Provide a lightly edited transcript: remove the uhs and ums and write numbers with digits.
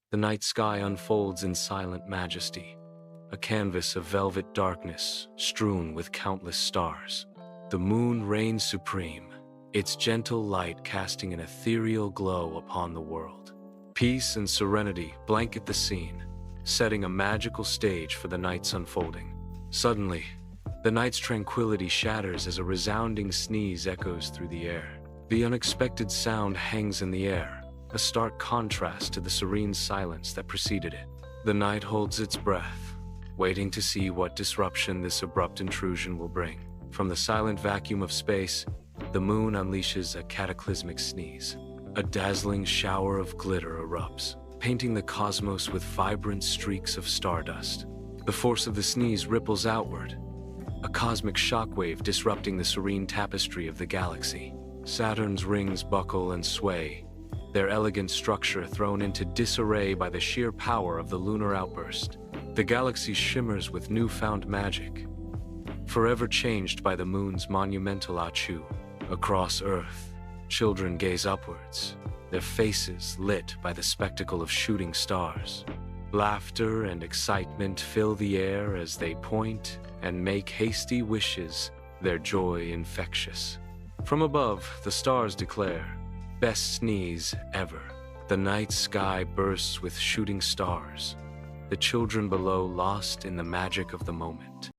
The night sky unfolds in silent majesty, a canvas of velvet darkness strewn with countless stars. The moon reigns supreme, its gentle light casting an ethereal glow upon the world. Peace and serenity blanket the scene, setting a magical stage for the night's unfolding. Suddenly, the night's tranquility shatters as a resounding sneeze echoes through the air. The unexpected sound hangs in the air, a stark contrast to the serene silence that preceded it. The night holds its breath, waiting to see what disruption this abrupt intrusion will bring. From the silent vacuum of space, the moon unleashes a cataclysmic sneeze. A dazzling shower of glitter erupts, painting the cosmos with vibrant streaks of stardust. The force of the sneeze ripples outward, a cosmic shockwave disrupting the serene tapestry of the galaxy. Saturn's rings buckle and sway, their elegant structure thrown into disarray by the sheer power of the lunar outburst. The galaxy shimmers with newfound magic, forever changed by the moon's monumental achu. Across Earth, children gaze upwards, their faces lit by the spectacle of shooting stars. Laughter and excitement fill the air as they point and make hasty wishes, their joy infectious. From above, the stars declare, "Best sneeze ever." The night sky bursts with shooting stars, the children below lost in the magic of the moment.